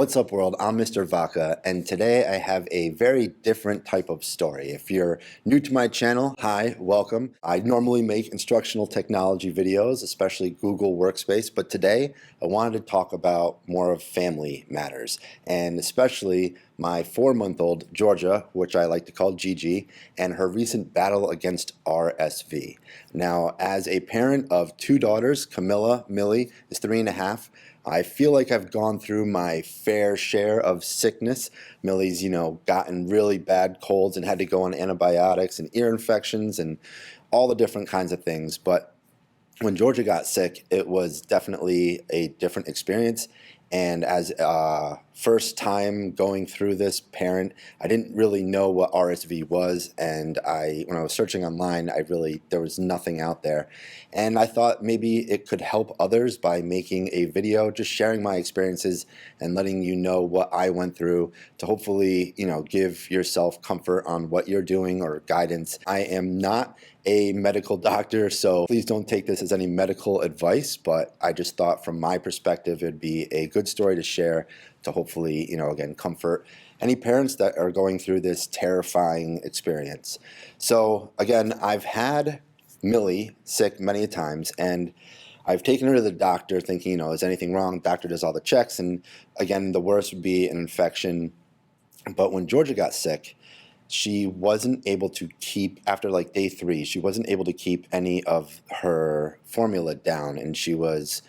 What's up, world? I'm Mr. Vaca, and today I have a very different type of story. If you're new to my channel, hi, welcome. I normally make instructional technology videos, especially Google Workspace, but today I wanted to talk about more of family matters, and especially my 4-month-old Georgia, which I like to call Gigi, and her recent battle against RSV. Now, as a parent of 2 daughters, Camilla, Millie is 3.5, I feel like I've gone through my fair share of sickness. Millie's, gotten really bad colds and had to go on antibiotics and ear infections and all the different kinds of things. But when Georgia got sick, it was definitely a different experience. And as a first time going through this parent, I didn't really know what RSV was. And when I was searching online, there was nothing out there. And I thought maybe it could help others by making a video, just sharing my experiences and letting you know what I went through to hopefully, give yourself comfort on what you're doing or guidance. I am not a medical doctor, so please don't take this as any medical advice, but I just thought from my perspective it'd be a good story to share to hopefully, again, comfort any parents that are going through this terrifying experience. So again, I've had Millie sick many times, and I've taken her to the doctor thinking, is anything wrong? Doctor does all the checks, and again, the worst would be an infection. But when Georgia got sick, she wasn't able to keep, after like day 3, she wasn't able to keep any of her formula down, and she was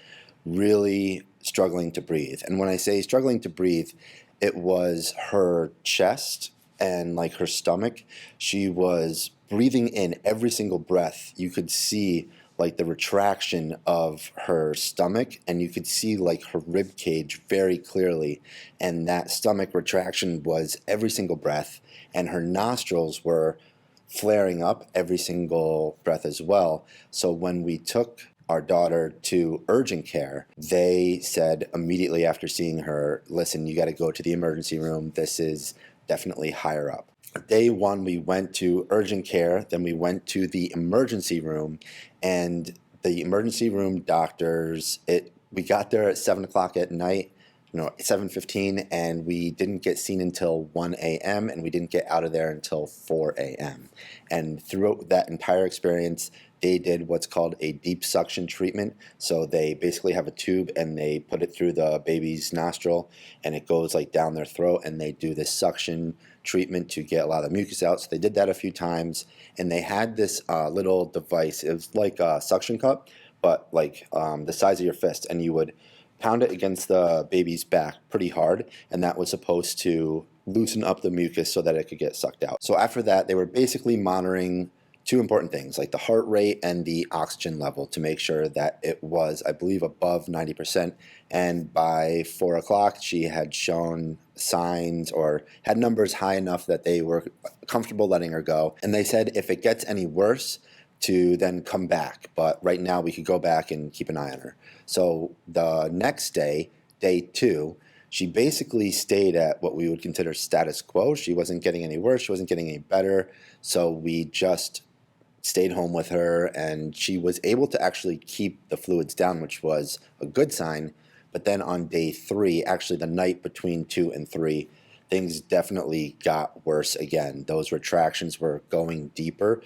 really struggling to breathe. And when I say struggling to breathe, it was her chest and like her stomach. She was breathing in every single breath. You could see like the retraction of her stomach, and you could see like her rib cage very clearly, and that stomach retraction was every single breath, and her nostrils were flaring up every single breath as well. So when we took our daughter to urgent care, they said immediately after seeing her, listen, you got to go to the emergency room. This is definitely higher up. Day 1, we went to urgent care, then we went to the emergency room, and the emergency room doctors, we got there at 7 o'clock at night, 7:15, and we didn't get seen until 1 a.m., and we didn't get out of there until 4 a.m. And throughout that entire experience, they did what's called a deep suction treatment. So they basically have a tube and they put it through the baby's nostril, and it goes like down their throat, and they do this suction treatment to get a lot of the mucus out. So they did that a few times, and they had this little device. It was like a suction cup, but like the size of your fist, and you would pound it against the baby's back pretty hard, and that was supposed to loosen up the mucus so that it could get sucked out. So after that, they were basically monitoring 2 important things, like the heart rate and the oxygen level, to make sure that it was, I believe, above 90%. And by 4 o'clock, she had shown signs or had numbers high enough that they were comfortable letting her go. And they said if it gets any worse, to then come back. But right now we could go back and keep an eye on her. So the next day, day 2, she basically stayed at what we would consider status quo. She wasn't getting any worse. She wasn't getting any better. So we just stayed home with her, and she was able to actually keep the fluids down, which was a good sign. But then on day 3, actually the night between 2 and 3, things definitely got worse again. Those retractions were going deeper.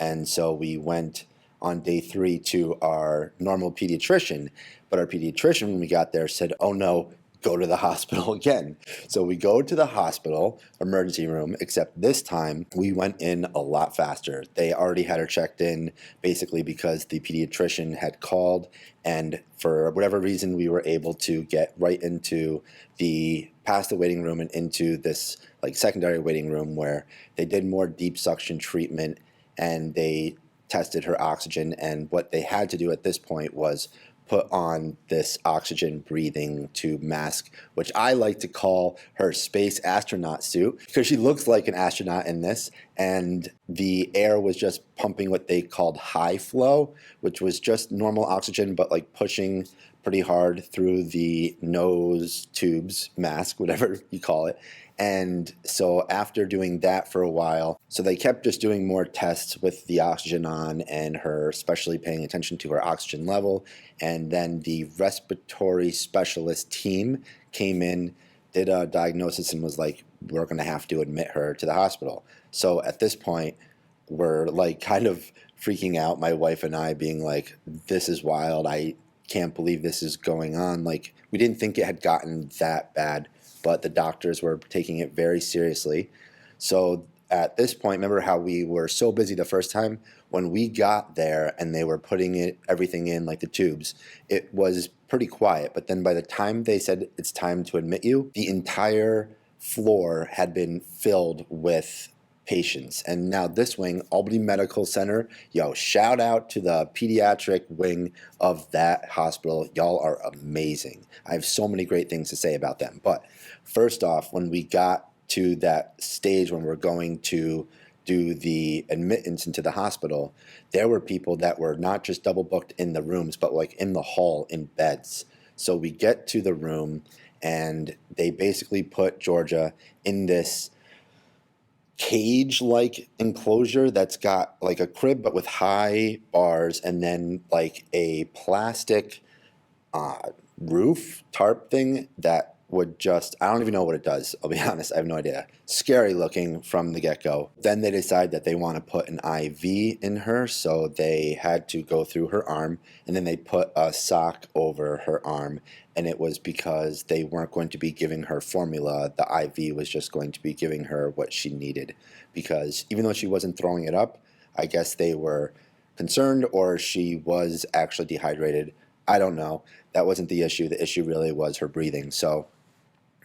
And so we went on day 3 to our normal pediatrician, but our pediatrician, when we got there, said, oh no, go to the hospital again. So we go to the hospital emergency room, except this time we went in a lot faster. They already had her checked in basically because the pediatrician had called, and for whatever reason we were able to get right into past the waiting room and into this like secondary waiting room where they did more deep suction treatment, and they tested her oxygen. And what they had to do at this point was put on this oxygen breathing tube mask, which I like to call her space astronaut suit, because she looks like an astronaut in this. And the air was just pumping what they called high flow, which was just normal oxygen, but like pushing pretty hard through the nose tubes mask, whatever you call it. And so after doing that for a while, so they kept just doing more tests with the oxygen on and her especially paying attention to her oxygen level. And then the respiratory specialist team came in did a diagnosis and was like, we're going to have to admit her to the hospital. So at this point, we're like kind of freaking out, my wife and I, being like, this is wild. I can't believe this is going on. Like, we didn't think it had gotten that bad, but the doctors were taking it very seriously. So at this point, remember how we were so busy the first time? When we got there and they were putting everything in, like the tubes, it was pretty quiet. But then by the time they said it's time to admit you, the entire floor had been filled with patients. And now this wing, Albany Medical Center, shout out to the pediatric wing of that hospital. Y'all are amazing. I have so many great things to say about them. But first off, when we got to that stage when we're going to do the admittance into the hospital, there were people that were not just double booked in the rooms, but like in the hall in beds. So we get to the room and they basically put Georgia in this cage-like enclosure that's got like a crib but with high bars, and then like a plastic roof tarp thing that would just, I don't even know what it does. I'll be honest, I have no idea. Scary looking from the get-go. Then they decide that they want to put an IV in her, so they had to go through her arm, and then they put a sock over her arm, and it was because they weren't going to be giving her formula. The IV was just going to be giving her what she needed, because even though she wasn't throwing it up, I guess they were concerned, or she was actually dehydrated. I don't know. That wasn't the issue. The issue really was her breathing. So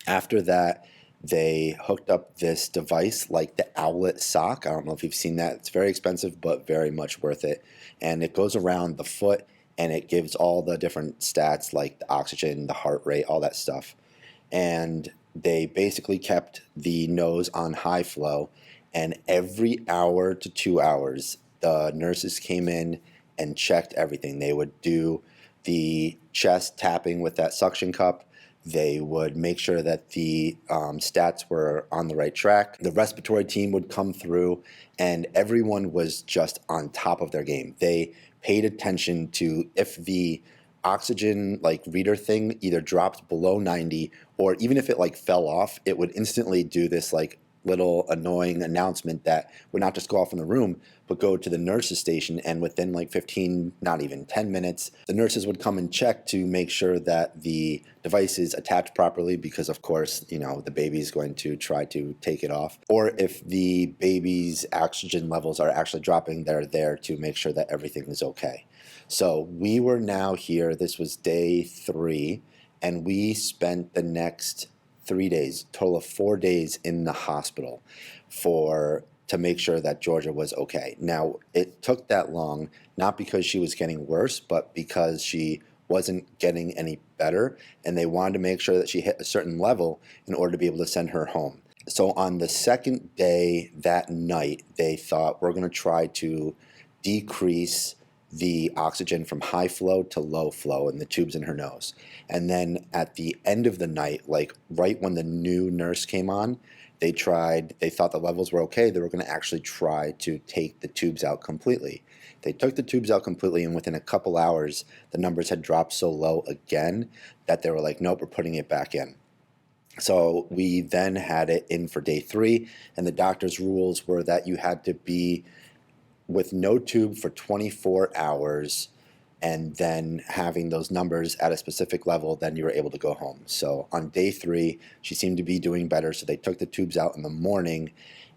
after that, they hooked up this device like the Owlet sock. I don't know if you've seen that. It's very expensive, but very much worth it. And it goes around the foot, and it gives all the different stats like the oxygen, the heart rate, all that stuff. And they basically kept the nose on high flow. And every hour to 2 hours, the nurses came in and checked everything. They would do the chest tapping with that suction cup. They would make sure that the stats were on the right track. The respiratory team would come through, and everyone was just on top of their game. They paid attention to if the oxygen like reader thing either dropped below 90, or even if it like fell off, it would instantly do this like little annoying announcement that would not just go off in the room, but go to the nurses station. And within like 15, not even 10 minutes, the nurses would come and check to make sure that the device is attached properly, because of course, the baby's going to try to take it off. Or if the baby's oxygen levels are actually dropping, they're there to make sure that everything is okay. So we were now here, this was day 3, and we spent the next 3 days, total of 4 days in the hospital to make sure that Georgia was okay. Now, it took that long, not because she was getting worse, but because she wasn't getting any better, and they wanted to make sure that she hit a certain level in order to be able to send her home. So on the second day, that night, they thought, we're going to try to decrease the oxygen from high flow to low flow in the tubes in her nose. And then at the end of the night, like right when the new nurse came on, they thought the levels were okay. They were going to actually try to take the tubes out completely. They took the tubes out completely, and within a couple hours, the numbers had dropped so low again that they were like, nope, we're putting it back in. So we then had it in for day 3, and the doctor's rules were that you had to be with no tube for 24 hours, and then having those numbers at a specific level, then you were able to go home. So on day 3, she seemed to be doing better, so they took the tubes out in the morning,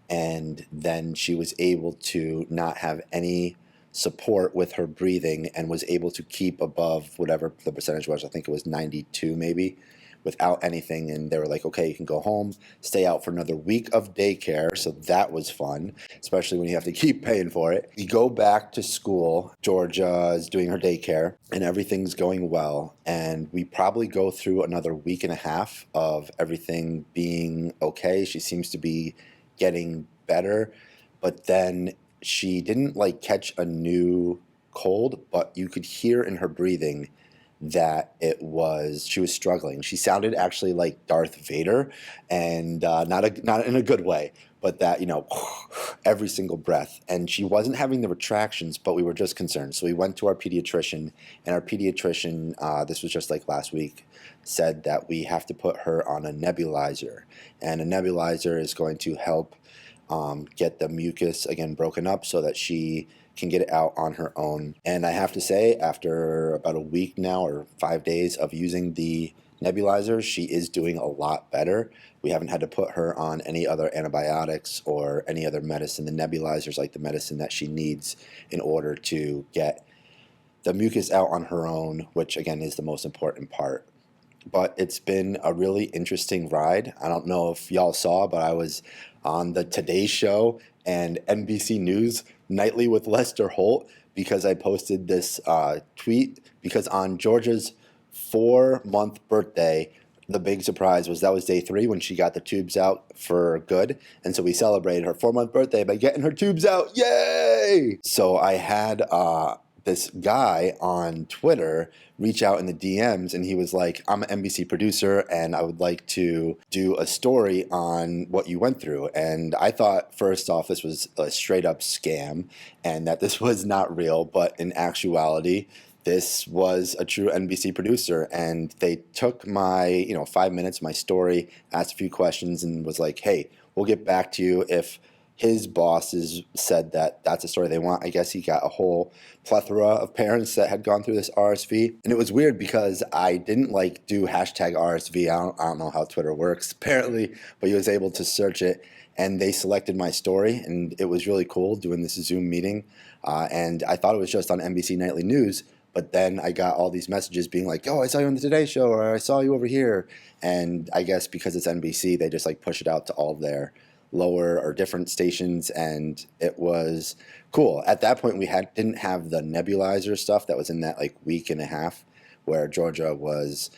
and then she was able to not have any support with her breathing and was able to keep above whatever the percentage was. I think it was 92 maybe, without anything. And they were like, okay, you can go home, stay out for another week of daycare. So that was fun, especially when you have to keep paying for it. You go back to school. Georgia is doing her daycare and everything's going well. And we probably go through another week and a half of everything being okay. She seems to be getting better, but then she didn't like catch a new cold, but you could hear in her breathing that she was struggling. She sounded actually like Darth Vader, and not in a good way, but that, every single breath. And she wasn't having the retractions, but we were just concerned. So we went to our pediatrician, and our pediatrician, this was just like last week, said that we have to put her on a nebulizer. And a nebulizer is going to help get the mucus again broken up so that she can get it out on her own. And I have to say, after about a week now or 5 days of using the nebulizer, she is doing a lot better. We haven't had to put her on any other antibiotics or any other medicine. The nebulizer is like the medicine that she needs in order to get the mucus out on her own, which again is the most important part. But it's been a really interesting ride. I don't know if y'all saw, but I was on the Today Show and NBC News Nightly with Lester Holt because I posted this tweet because on Georgia's 4-month birthday, the big surprise was that was day 3 when she got the tubes out for good. And so we celebrated her 4-month birthday by getting her tubes out. Yay! So I had this guy on Twitter reach out in the DMs, and he was like, I'm an NBC producer and I would like to do a story on what you went through. And I thought, first off, this was a straight up scam and that this was not real, but in actuality, this was a true NBC producer, and they took my 5 minutes, my story, asked a few questions, and was like, hey, we'll get back to you if his bosses said that that's a story they want. I guess he got a whole plethora of parents that had gone through this RSV. And it was weird because I didn't do hashtag RSV. I don't know how Twitter works apparently, but he was able to search it and they selected my story, and it was really cool doing this Zoom meeting. And I thought it was just on NBC Nightly News, but then I got all these messages being like, oh, I saw you on the Today Show, or I saw you over here. And I guess because it's NBC, they just push it out to all their lower or different stations, and it was cool. At that point, we didn't have the nebulizer stuff that was in that week and a half where Georgia was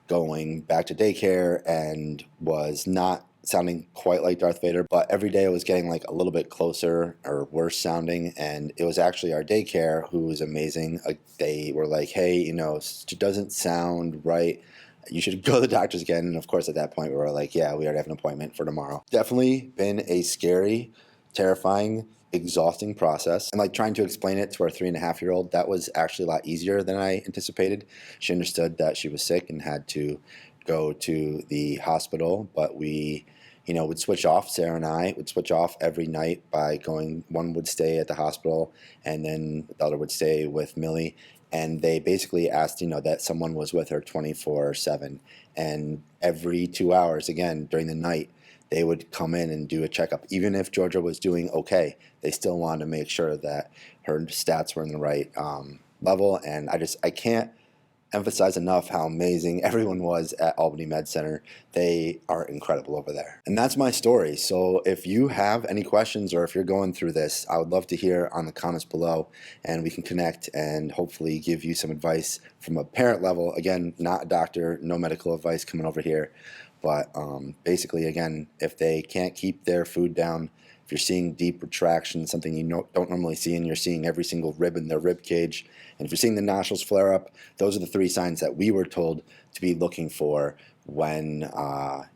going back to daycare and was not sounding quite like Darth Vader, but every day it was getting a little bit closer or worse sounding. And it was actually our daycare, who was amazing. They were like, hey, it doesn't sound right, you should go to the doctors again. And of course, at that point, we were like, yeah, we already have an appointment for tomorrow. Definitely been a scary, terrifying, exhausting process. And trying to explain it to our 3.5-year-old, that was actually a lot easier than I anticipated. She understood that she was sick and had to go to the hospital, but we would switch off. Sarah and I would switch off every night by going, one would stay at the hospital and then the other would stay with Millie. And they basically asked, that someone was with her 24/7. And every 2 hours, again, during the night, they would come in and do a checkup. Even if Georgia was doing okay, they still wanted to make sure that her stats were in the right level. And I can't emphasize enough how amazing everyone was at Albany Med Center. They are incredible over there. And that's my story. So if you have any questions or if you're going through this, I would love to hear on the comments below, and we can connect and hopefully give you some advice from a parent level. Again, not a doctor, no medical advice coming over here. But basically, again, if they can't keep their food down, if you're seeing deep retraction, something you don't normally see, and you're seeing every single rib in their rib cage, and if you're seeing the nostrils flare up, those are the 3 signs that we were told to be looking for when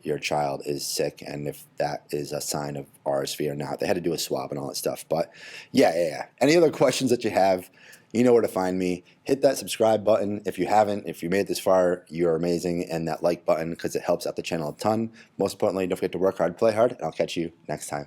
your child is sick, and if that is a sign of RSV or not. They had to do a swab and all that stuff. But yeah. Any other questions that you have, you know where to find me. Hit that subscribe button if you haven't. If you made it this far, you're amazing. And that like button, because it helps out the channel a ton. Most importantly, don't forget to work hard, play hard, and I'll catch you next time.